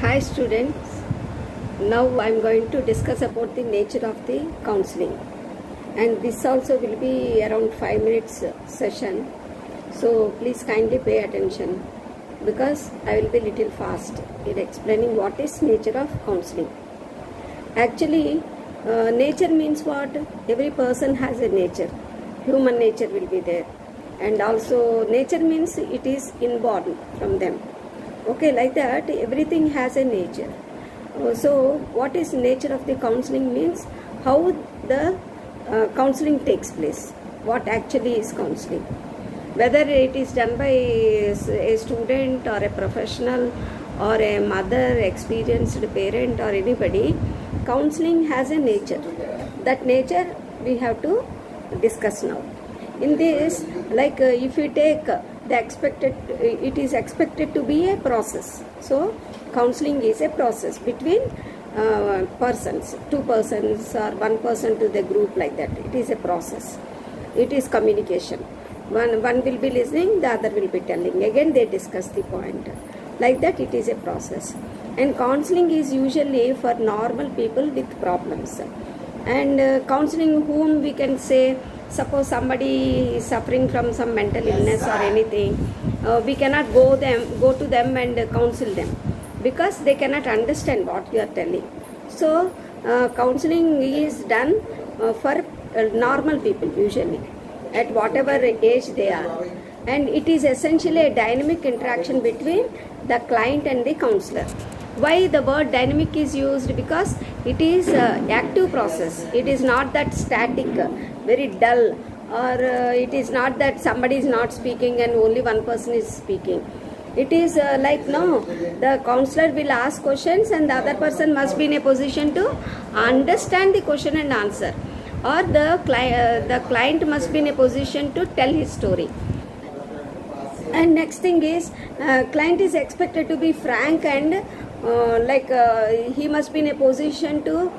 Hi students, now I am going to discuss about the nature of the counseling, and this also will be around 5 minutes session, so please kindly pay attention because I will be little fast in explaining what is nature of counseling. Actually, nature means what? Every person has a nature, human nature will be there, and also nature means it is inborn from them. Okay, like that everything has a nature. So what is nature of the counseling means how the counseling takes place, what actually is counseling, whether it is done by a student or a professional or a mother, experienced parent or anybody. Counseling has a nature. That nature we have to discuss now. In this, like if you take it is expected to be a process. So counseling is a process between persons, two persons or one person to the group, like that. It is a process. It is communication. One will be listening, the other will be telling. Again they discuss the point. Like that it is a process. And counseling is usually for normal people with problems. And counseling whom we can say, suppose somebody is suffering from some mental illness or anything, we cannot go to them and counsel them because they cannot understand what you are telling. So counseling is done for normal people usually at whatever age they are, and it is essentially a dynamic interaction between the client and the counselor. Why the word dynamic is used? Because it is active process. It is not that static, very dull, or it is not that somebody is not speaking and only one person is speaking. It is like, no, the counselor will ask questions and the other person must be in a position to understand the question and answer, or the client must be in a position to tell his story. And next thing is, client is expected to be frank and he must be in a position to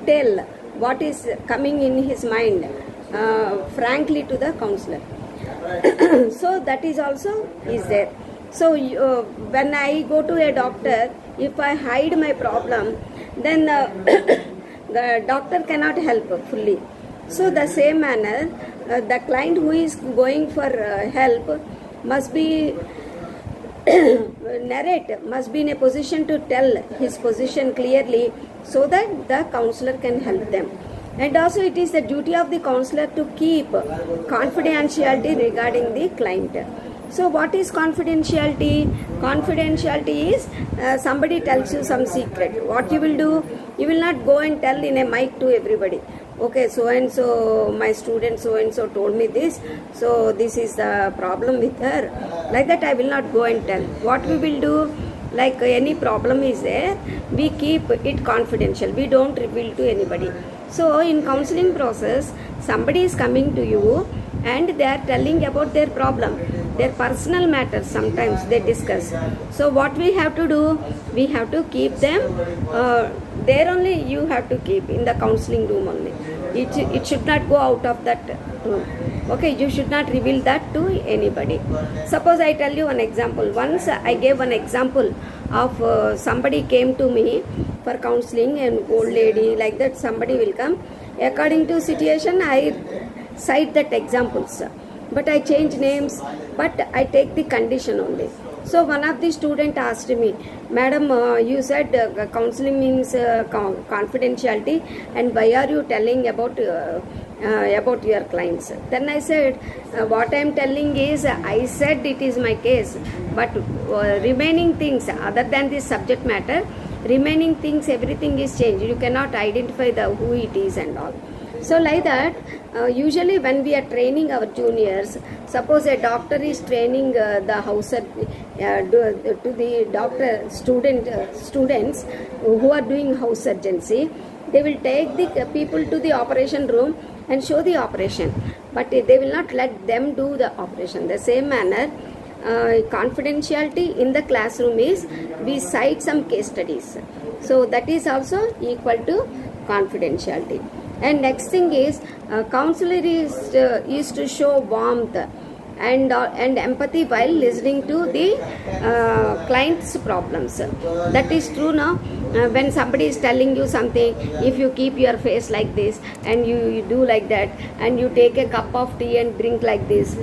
tell what is coming in his mind frankly to the counselor. So that is also is there. So when I go to a doctor, if I hide my problem, then the doctor cannot help fully. So the same manner, the client who is going for help must be must be in a position to tell his position clearly so that the counselor can help them. And also it is the duty of the counselor to keep confidentiality regarding the client. So what is confidentiality? Confidentiality is somebody tells you some secret. What you will do? You will not go and tell in a mic to everybody. Okay, so and so, my student so and so told me this, so this is the problem with her. Like that I will not go and tell. What we will do, like any problem is there, we keep it confidential. We don't reveal to anybody. So in counseling process, somebody is coming to you and they are telling about their problem, their personal matters. Sometimes they discuss. So what we have to do, we have to keep them there only. You have to keep in the counseling room only. It should not go out of that room. Okay, you should not reveal that to anybody. Suppose I tell you an example. Once I gave an example of somebody came to me for counseling, an old lady, like that somebody will come. According to situation, I cite that examples, but I change names, but I take the condition only. So one of the student asked me, Madam, you said counseling means confidentiality, and why are you telling about your clients? Then I said, what I am telling is, I said it is my case, but remaining things other than this subject matter, remaining things, everything is changed. You cannot identify who it is and all. So like that, usually when we are training our juniors, suppose a doctor is training the house to the doctor students who are doing house surgery, they will take the people to the operation room and show the operation, but they will not let them do the operation. The same manner, confidentiality in the classroom is we cite some case studies. So that is also equal to confidentiality. And next thing is, counselor is to show warmth and empathy while listening to the client's problems. That is true now. When somebody is telling you something, if you keep your face like this and you do like that, and you take a cup of tea and drink like this,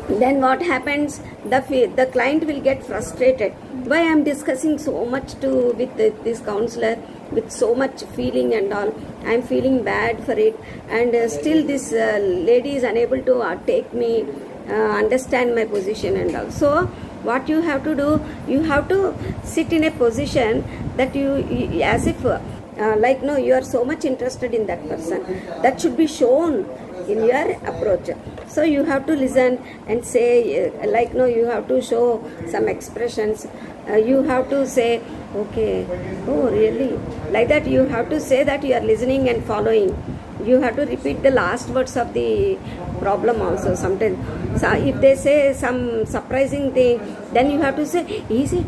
then what happens? The client will get frustrated. Why I am discussing so much with this counselor with so much feeling and all, I am feeling bad for it, and still this lady is unable to take me, understand my position and all. So what you have to do, you have to sit in a position that you as if like no, you are so much interested in that person. That should be shown in your approach. So you have to listen and say, like no, you have to show some expressions. You have to say, okay, oh really, like that. You have to say that you are listening and following. You have to repeat the last words of the problem also sometimes. So if they say some surprising thing, then you have to say, is it?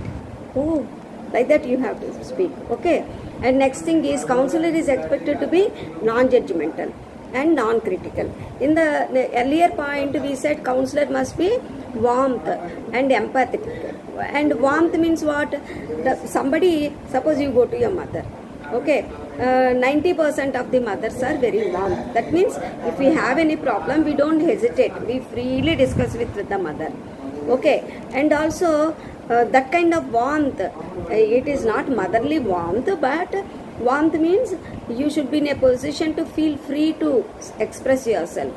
Oh, like that you have to speak. Okay. And next thing is, counselor is expected to be non-judgmental and non-critical. In the earlier point, we said counselor must be warmth and empathetic. And warmth means what? Somebody, suppose you go to your mother, okay, 90% of the mothers are very warm. That means if we have any problem, we don't hesitate. We freely discuss with the mother. Okay. And also that kind of warmth, it is not motherly warmth, but warmth means you should be in a position to feel free to express yourself.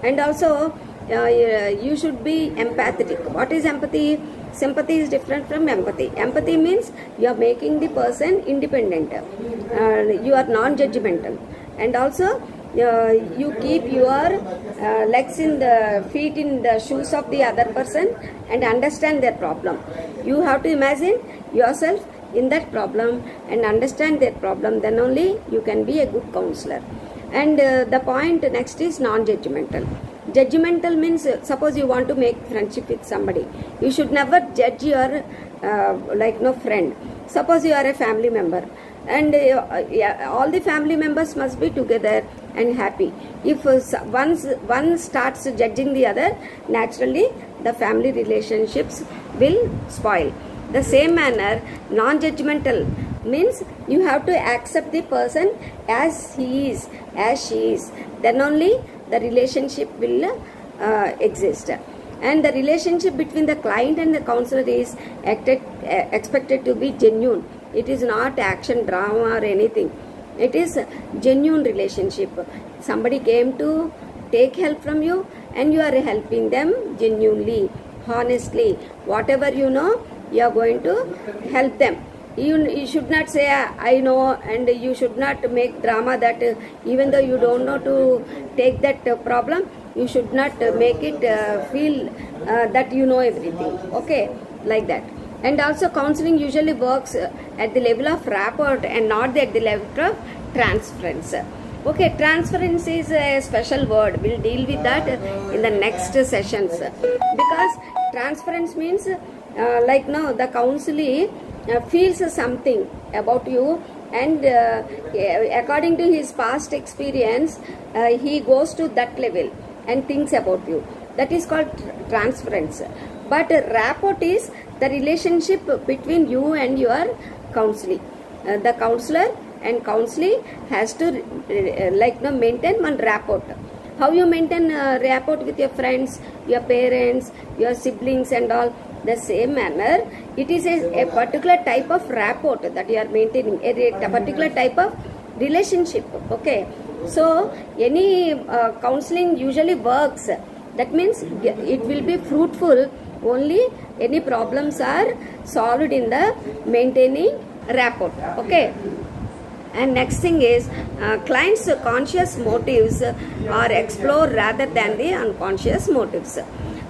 And also you should be empathetic. What is empathy? Sympathy is different from empathy. Empathy means you are making the person independent. You are non-judgmental. And also you keep your legs in the feet in the shoes of the other person and understand their problem. You have to imagine yourself in that problem and understand their problem. Then only you can be a good counselor. And the point next is non-judgmental. Judgmental means, suppose you want to make friendship with somebody, you should never judge your like no friend. Suppose you are a family member, and all the family members must be together and happy. If one starts judging the other, naturally the family relationships will spoil. The same manner, non-judgmental means you have to accept the person as he is, as she is. Then only the relationship will exist. And the relationship between the client and the counselor is expected to be genuine. It is not action drama or anything. It is a genuine relationship. Somebody came to take help from you and you are helping them genuinely, honestly. Whatever you know, you are going to help them. You should not say I know, and you should not make drama that even though you don't know to take that problem, you should not make it feel that you know everything. Okay, like that. And also counseling usually works at the level of rapport and not at the level of transference. Okay, transference is a special word. We'll deal with that in the next sessions. Because transference means like now the counselee feels something about you, and according to his past experience, he goes to that level and thinks about you. That is called transference. But rapport is the relationship between you and your counselee. The counselor and counselee has to maintain one rapport. How you maintain rapport with your friends, your parents, your siblings and all? The same manner, it is a particular type of rapport that you are maintaining, a particular type of relationship. Okay, so any counseling usually works. That means it will be fruitful only any problems are solved in the maintaining rapport. Okay. And next thing is clients' conscious motives are explored rather than the unconscious motives.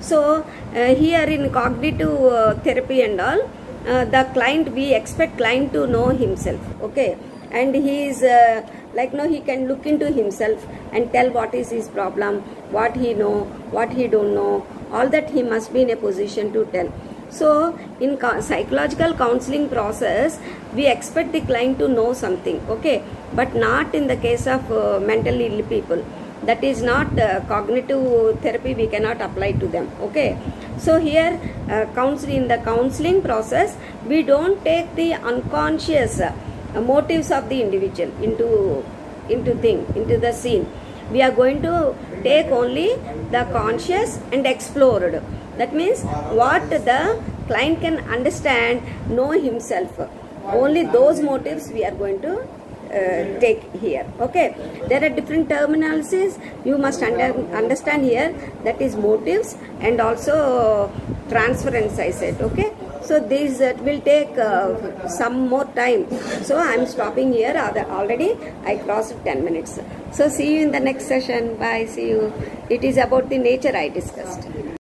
So here in cognitive therapy and all, the client, we expect client to know himself. Okay, and he is he can look into himself and tell what is his problem, what he know, what he don't know. All that he must be in a position to tell. So in psychological counseling process, we expect the client to know something, okay, but not in the case of mentally ill people. that is not cognitive therapy, we cannot apply to them. Okay, so here in the counseling process, we don't take the unconscious motives of the individual into the scene. We are going to take only the conscious and explored. That means what the client can understand, know himself. Only those motives we are going to take here. Okay, there are different terminologies you must understand here, that is motives and also transference, I said. Okay, so this will take some more time, so I am stopping here. Already I crossed 10 minutes. So see you in the next session. Bye. See you. It is about the nature I discussed.